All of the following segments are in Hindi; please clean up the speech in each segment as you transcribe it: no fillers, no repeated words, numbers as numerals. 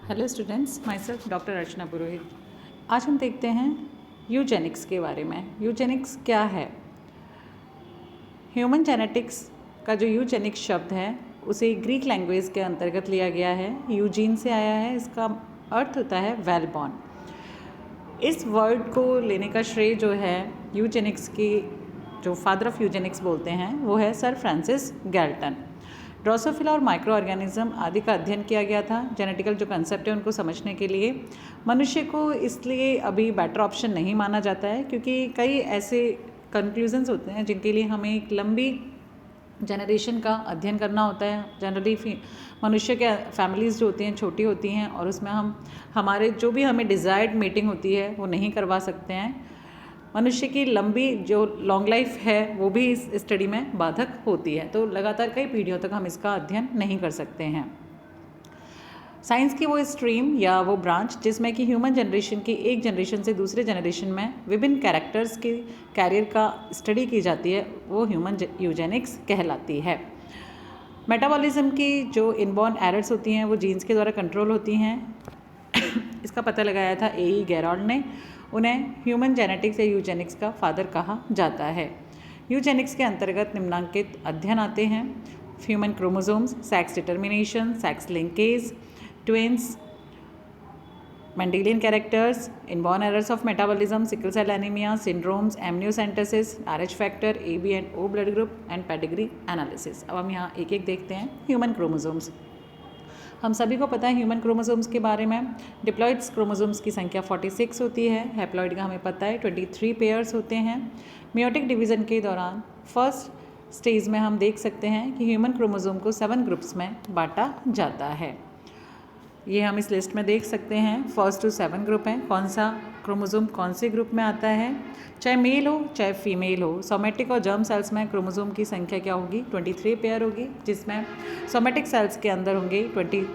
Hello students, my self doctor Archana Purohit. आज हम देखते हैं यूजेनिक्स के बारे में। यूजेनिक्स क्या है? ह्यूमन जेनेटिक्स का जो यूजेनिक्स शब्द है उसे ग्रीक लैंग्वेज के अंतर्गत लिया गया है। यूजीन से आया है। इसका अर्थ होता है वेल बॉर्न। इस वर्ड को लेने का श्रेय जो है यूजेनिक्स की, जो फादर ऑफ यूजेनिक्स बोलते हैं, वो है सर फ्रांसिस गैल्टन। ड्रोसोफिला और माइक्रो ऑर्गेनिज्म आदि का अध्ययन किया गया था। जेनेटिकल जो कंसेप्ट है उनको समझने के लिए मनुष्य को इसलिए अभी बेटर ऑप्शन नहीं माना जाता है, क्योंकि कई ऐसे कंक्लूजन्स होते हैं जिनके लिए हमें एक लंबी जनरेशन का अध्ययन करना होता है। जनरली मनुष्य के फैमिलीज़ जो होती हैं छोटी होती हैं और उसमें हम हमारे जो भी हमें डिज़ायर्ड मीटिंग होती है वो नहीं करवा सकते हैं। मनुष्य की लंबी जो लॉन्ग लाइफ है वो भी इस स्टडी में बाधक होती है, तो लगातार कई पीढ़ियों तक हम इसका अध्ययन नहीं कर सकते हैं। साइंस की वो स्ट्रीम या वो ब्रांच जिसमें कि ह्यूमन जनरेशन की एक जनरेशन से दूसरे जनरेशन में विभिन्न कैरेक्टर्स के कैरियर का स्टडी की जाती है, वो ह्यूमन यूजेनिक्स कहलाती है। मेटाबॉलिज्म की जो इनबॉर्न एरर्स होती हैं वो जीन्स के द्वारा कंट्रोल होती हैं। इसका पता लगाया था ए.ई. गेराल्ड ने। उन्हें ह्यूमन जेनेटिक्स या यूजेनिक्स का फादर कहा जाता है। यूजेनिक्स के अंतर्गत निम्नांकित अध्ययन आते हैं: human chromosomes, sex determination, sex linkage, twins, Mendelian characters, inborn errors of metabolism, sickle cell anaemia, syndromes, amniocentesis, RH factor, AB and O blood group and pedigree analysis. अब हम यहाँ एक एक देखते हैं। ह्यूमन क्रोमोसोम्स, हम सभी को पता है ह्यूमन क्रोमोसोम्स के बारे में। डिप्लॉइड्स क्रोमोसोम्स की संख्या 46 होती है। हैप्लॉइड का हमें पता है 23 पेयर्स होते हैं। मियोटिक डिवीज़न के दौरान फर्स्ट स्टेज में हम देख सकते हैं कि ह्यूमन क्रोमोसोम को 7 ग्रुप्स में बांटा जाता है। ये हम इस लिस्ट में देख सकते हैं। 1 to 7 ग्रुप हैं। कौन सा क्रोमोसोम कौन से ग्रुप में आता है, चाहे मेल हो चाहे फीमेल हो। सोमेटिक और जर्म सेल्स में क्रोमोसोम की संख्या क्या होगी? 23 पेयर होगी, जिसमें सोमेटिक सेल्स के अंदर होंगे 22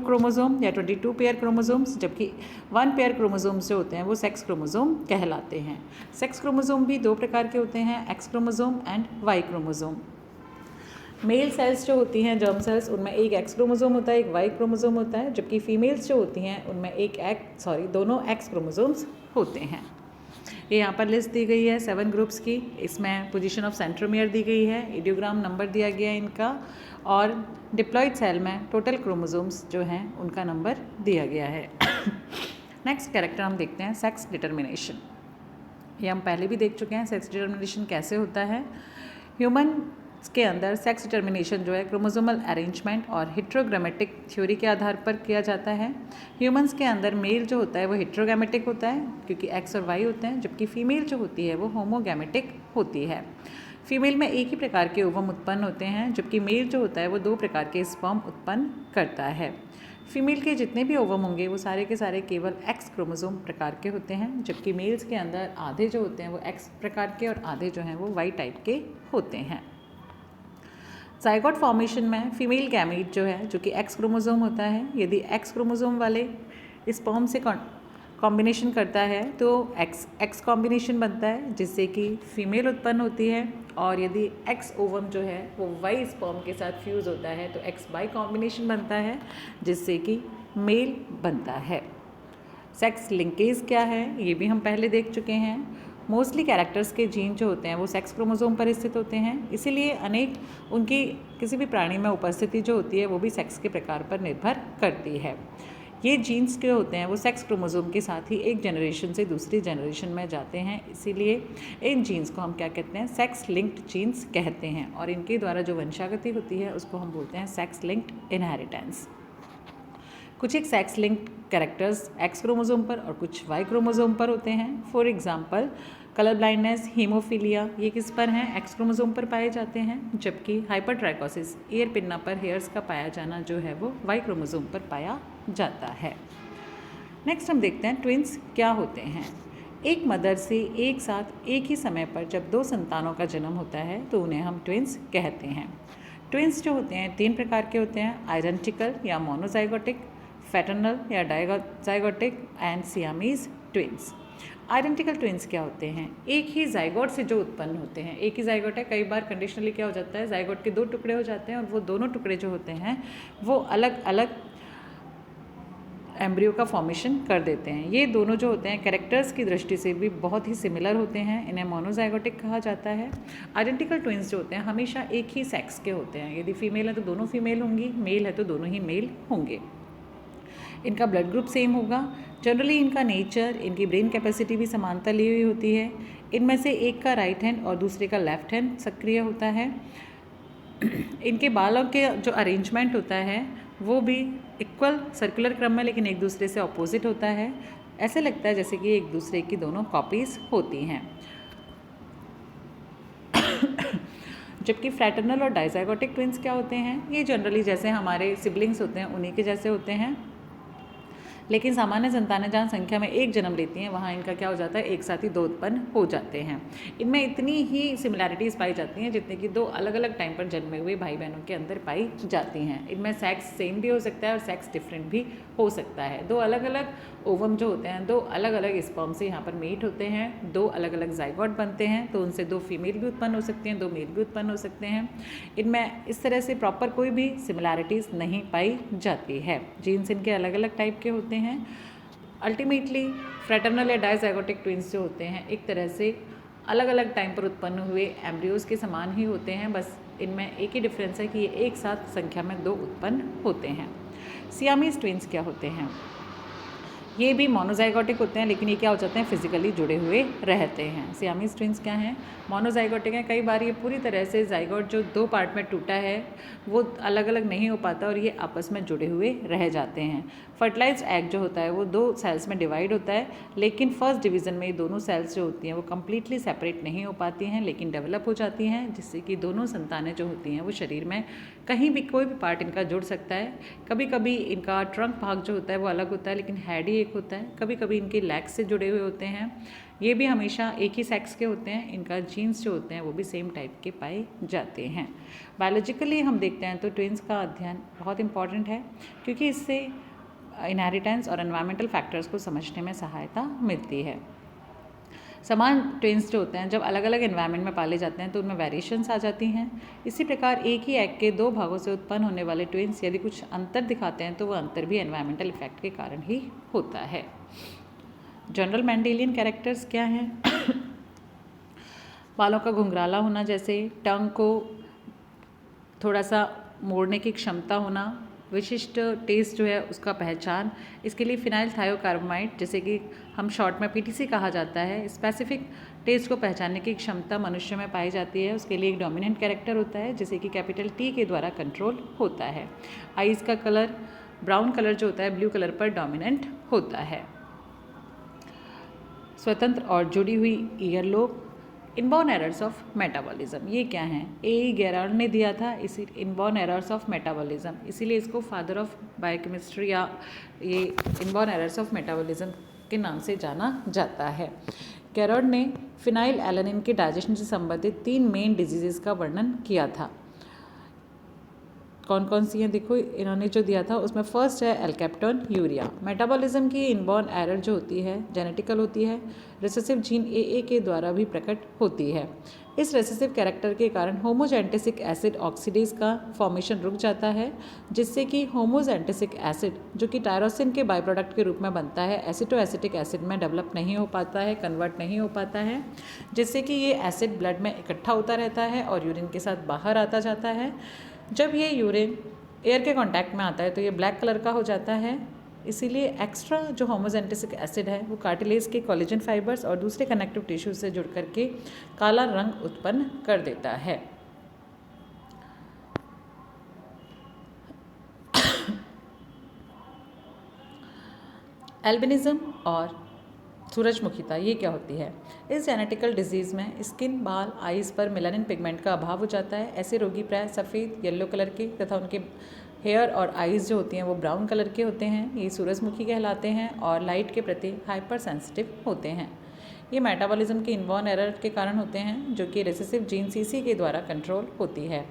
क्रोमोसोम या 22 पेयर क्रोमोसोम्स, जबकि 1 पेयर क्रोमोसोम्स जो होते हैं वो सेक्स क्रोमोसोम कहलाते हैं। सेक्स क्रोमोसोम भी 2 प्रकार के होते हैं, X chromosome and Y chromosome. Male cells जो होती हैं, जर्म सेल्स, उनमें एक एक्स क्रोमोसोम होता है, एक वाई क्रोमोसोम होता है, जबकि फीमेल्स जो होती हैं उनमें दोनों एक्स क्रोमोसोम्स होते हैं। ये यहाँ पर लिस्ट दी गई है 7 ग्रुप्स की। इसमें पोजीशन ऑफ सेंट्रोमियर दी गई है, इडियोग्राम नंबर दिया गया है इनका, और डिप्लॉइड सेल में टोटल क्रोमोसोम्स जो हैं उनका नंबर दिया गया है। नेक्स्ट कैरेक्टर हम देखते हैं सेक्स डिटर्मिनेशन। ये हम पहले भी देख चुके हैं सेक्स डिटर्मिनेशन कैसे होता है। ह्यूमन के अंदर सेक्स डिटर्मिनेशन जो है क्रोमोसोमल अरेंजमेंट और हिट्रोग्रामेटिक थ्योरी के आधार पर किया जाता है। ह्यूमंस के अंदर मेल जो होता है वो हिट्रोगैमेटिक होता है, क्योंकि एक्स और वाई होते हैं, जबकि फीमेल जो होती है वो होमोगैमेटिक होती है। फीमेल में एक ही प्रकार के ओवम उत्पन्न होते हैं, जबकि मेल जो होता है वो 2 प्रकार के स्पर्म उत्पन्न करता है। फीमेल के जितने भी ओवम होंगे वो सारे के सारे केवल एक्स क्रोमोसोम प्रकार के होते हैं, जबकि मेल्स के अंदर आधे जो होते हैं वो एक्स प्रकार के और आधे जो हैं वो वाई टाइप के होते हैं। जाइगोट फॉर्मेशन में फीमेल गैमीट जो है, जो कि एक्स क्रोमोसोम होता है, यदि एक्स क्रोमोसोम वाले स्पर्म से कॉम्बिनेशन करता है तो एक्स कॉम्बिनेशन बनता है, जिससे कि फीमेल उत्पन्न होती है, और यदि एक्स ओवम जो है वो वाई स्पर्म के साथ फ्यूज़ होता है तो एक्स वाई कॉम्बिनेशन बनता है, जिससे कि मेल बनता है। सेक्स लिंकेज क्या है ये भी हम पहले देख चुके हैं। मोस्टली कैरेक्टर्स के जीन जो होते हैं वो सेक्स क्रोमोसोम पर स्थित होते हैं, इसीलिए अनेक उनकी किसी भी प्राणी में उपस्थिति जो होती है वो भी सेक्स के प्रकार पर निर्भर करती है। ये जीन्स जो होते हैं वो सेक्स क्रोमोसोम के साथ ही एक जनरेशन से दूसरी जनरेशन में जाते हैं, इसीलिए इन जीन्स को हम क्या कहते हैं? सेक्स लिंक्ड जीन्स कहते हैं, और इनके द्वारा जो वंशागति होती है उसको हम बोलते हैं सेक्स लिंक्ड इनहेरिटेंस। कुछ एक sex linked characters x chromosome पर और कुछ वाई क्रोमोसोम पर होते हैं। For example colour blindness, haemophilia, ये किस पर हैं? एक्स क्रोमोसोम पर पाए जाते हैं, जबकि हाइपरट्राइकोसिस, ईयर पिन्ना पर हेयर्स का पाया जाना जो है वो वाई क्रोमोसोम पर पाया जाता है। नेक्स्ट हम देखते हैं ट्विन्स क्या होते हैं। एक मदर से एक साथ एक ही समय पर जब 2 संतानों का जन्म होता है तो उन्हें हम ट्विन्स कहते हैं। ट्विन्स जो होते हैं 3 प्रकार के होते हैं: आइडेंटिकल या मोनोजाइगोटिक, फैटर्नल या dizygotic and Siamese twins. Identical twins क्या होते हैं? एक ही जाइगोट से जो उत्पन्न होते हैं, एक ही जाइगोट है, कई बार कंडीशनली क्या हो जाता है, जाइगोट के 2 टुकड़े हो जाते हैं और वो दोनों टुकड़े जो होते हैं वो अलग अलग एम्ब्रियो का फॉर्मेशन कर देते हैं। ये दोनों जो होते हैं कैरेक्टर्स की दृष्टि से भी बहुत ही सिमिलर होते हैं, इन्हें मोनोजाइगोटिक कहा जाता है। आइडेंटिकल ट्विंस जो होते हैं हमेशा एक ही सेक्स के होते हैं, यदि फीमेल है तो दोनों फीमेल होंगी, मेल है तो दोनों ही मेल होंगे। इनका ब्लड ग्रुप सेम होगा। जनरली इनका नेचर, इनकी ब्रेन कैपेसिटी भी समानता ली हुई होती है। इनमें से एक का राइट हैंड और दूसरे का लेफ्ट हैंड सक्रिय होता है। इनके बालों के जो अरेंजमेंट होता है वो भी इक्वल सर्कुलर क्रम में, लेकिन एक दूसरे से ऑपोजिट होता है। ऐसे लगता है जैसे कि एक दूसरे की दोनों कॉपीज़ होती हैं। जबकि फ्रैटर्नल और डाइजाइगोटिक ट्विंस क्या होते हैं, ये जनरली जैसे हमारे सिबलिंग्स होते हैं उन्हीं के जैसे होते हैं, लेकिन सामान्य संतानें जहाँ संख्या में एक जन्म लेती हैं वहाँ इनका क्या हो जाता है, एक साथ ही दो उत्पन्न हो जाते हैं। इनमें इतनी ही सिमिलैरिटीज़ पाई जाती हैं जितने कि दो अलग अलग टाइम पर जन्मे हुए भाई बहनों के अंदर पाई जाती हैं। इनमें सेक्स सेम भी हो सकता है और सेक्स डिफरेंट भी हो सकता है। दो अलग अलग ओवम जो होते हैं, दो अलग अलग स्पर्म से यहाँ पर मीट होते हैं, दो अलग अलग जाइगोट बनते हैं, तो उनसे दो फीमेल भी उत्पन्न हो सकती हैं, दो मेल भी उत्पन्न हो सकते हैं। इनमें इस तरह से प्रॉपर कोई भी सिमिलैरिटीज़ नहीं पाई जाती है। जीन्स इनके अलग अलग टाइप के होते हैं। अल्टीमेटली फ्रैटर्नल या डाइजाइगोटिक ट्विंस जो होते हैं एक तरह से अलग अलग टाइम पर उत्पन्न हुए एम्ब्रियोज के समान ही होते हैं, बस इनमें एक ही डिफरेंस है कि ये एक साथ संख्या में दो उत्पन्न होते हैं। सियामीज ट्विंस क्या होते हैं, ये भी मोनोजाइगोटिक होते हैं, लेकिन ये क्या हो जाते हैं, फिजिकली जुड़े हुए रहते हैं। सियामीज ट्विंस क्या हैं, मोनोजाइगोटिक हैं। कई बार ये पूरी तरह से जाइगोट जो दो पार्ट में टूटा है वो अलग अलग नहीं हो पाता और ये आपस में जुड़े हुए रह जाते हैं। फर्टिलाइज्ड एग जो होता है वो दो सेल्स में डिवाइड होता है, लेकिन फर्स्ट डिवीज़न में ये दोनों सेल्स जो होती हैं वो कम्प्लीटली सेपरेट नहीं हो पाती हैं, लेकिन डेवलप हो जाती हैं, जिससे कि दोनों संतानें जो होती हैं वो शरीर में कहीं भी कोई भी पार्ट इनका जुड़ सकता है। कभी कभी इनका ट्रंक भाग जो होता है वो अलग होता है, लेकिन हेड ही एक होता है। कभी कभी इनके लेग्स से जुड़े हुए होते हैं। ये भी हमेशा एक ही सेक्स के होते हैं। इनका जीन्स जो होते हैं वो भी सेम टाइप के पाए जाते हैं। बायोलॉजिकली हम देखते हैं तो ट्विंस का अध्ययन बहुत इंपॉर्टेंट है, क्योंकि इससे इनहेरिटेंस और एनवायरमेंटल फैक्टर्स को समझने में सहायता मिलती है। समान ट्विंस जो होते हैं जब अलग अलग एनवायरनमेंट में पाले जाते हैं तो उनमें वेरिएशंस आ जाती हैं। इसी प्रकार एक ही एग के दो भागों से उत्पन्न होने वाले ट्विंस यदि कुछ अंतर दिखाते हैं तो वो अंतर भी एनवायरमेंटल इफेक्ट के कारण ही होता है। जनरल मेंडेलियन कैरेक्टर्स क्या हैं, बालों का घुंघराला होना, जैसे टंग को थोड़ा सा मोड़ने की क्षमता होना, विशिष्ट टेस्ट जो है उसका पहचान, इसके लिए फिनाइल थायोकार्बामाइड जैसे कि हम शॉर्ट में पीटीसी कहा जाता है, स्पेसिफिक टेस्ट को पहचानने की क्षमता मनुष्य में पाई जाती है। उसके लिए एक डोमिनेंट कैरेक्टर होता है जिसे कि कैपिटल टी के द्वारा कंट्रोल होता है। आईज का कलर ब्राउन कलर जो होता है ब्लू कलर पर डोमिनेंट होता है। स्वतंत्र और जुड़ी हुई earlobe. Inborn errors of metabolism, ये क्या हैं, ए गेरार्ड ने दिया था इसी इनबॉर्न एरर्स ऑफ मेटाबॉलिज्म, इसीलिए इसको फादर ऑफ बायोकेमिस्ट्री या ये इनबॉर्न एरर्स ऑफ मेटाबॉलिज्म के नाम से जाना जाता है। गेरार्ड ने फिनाइल एलानिन के डाइजेशन से संबंधित 3 मेन डिजीजेस का वर्णन किया था। कौन कौन सी हैं देखो, इन्होंने जो दिया था उसमें फर्स्ट है एल्केप्टोन यूरिया। मेटाबॉलिज्म की इनबॉर्न एरर जो होती है जेनेटिकल होती है, रिसेसिव जीन ए के द्वारा भी प्रकट होती है। इस रेसेसिव कैरेक्टर के कारण होमोजेंटेसिक एसिड ऑक्सीडेज का फॉर्मेशन रुक जाता है, जिससे कि होमोजेंटेसिक एसिड जो कि टायरोसिन के बाई प्रोडक्ट के रूप में बनता है एसिटोएसिटिक एसिड में डेवलप नहीं हो पाता है, कन्वर्ट नहीं हो पाता है, जिससे कि ये एसिड ब्लड में इकट्ठा होता रहता है और यूरिन के साथ बाहर आता जाता है। जब ये यूरिन एयर के कांटेक्ट में आता है तो ये ब्लैक कलर का हो जाता है। इसीलिए एक्स्ट्रा जो होमोजेंटेसिक एसिड है वो कार्टिलेज के कोलेजन फाइबर्स और दूसरे कनेक्टिव टिश्यू से जुड़ करके काला रंग उत्पन्न कर देता है। एल्बिनिज्म और सूरजमुखिता ये क्या होती है, इस जेनेटिकल डिजीज़ में स्किन, बाल, आइज़ पर मेलानिन पिगमेंट का अभाव हो जाता है। ऐसे रोगी प्राय सफ़ेद येलो कलर के तथा उनके हेयर और आइज़ जो होती हैं वो ब्राउन कलर के होते हैं। ये सूरजमुखी कहलाते हैं और लाइट के प्रति हाइपर सेंसिटिव होते हैं। ये मेटाबॉलिज्म के इनबॉर्न एरर के कारण होते हैं जो कि रेसेसिव जीन सीसी के द्वारा कंट्रोल होती है।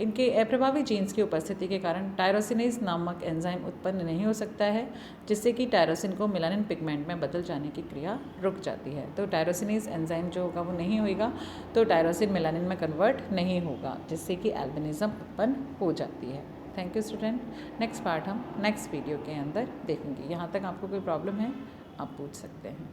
इनके अप्रभावी जीन्स की उपस्थिति के कारण टायरोसिनेज नामक एंजाइम उत्पन्न नहीं हो सकता है, जिससे कि टायरोसिन को मेलानिन पिगमेंट में बदल जाने की क्रिया रुक जाती है। तो टायरोसिनेज एंजाइम जो होगा वो नहीं होगा तो टायरोसिन मेलानिन में कन्वर्ट नहीं होगा, जिससे कि एल्बिनिज्म उत्पन्न हो जाती है। Thank you student. Next part हम नेक्स्ट वीडियो के अंदर देखेंगे। यहाँ तक आपको कोई प्रॉब्लम है आप पूछ सकते हैं।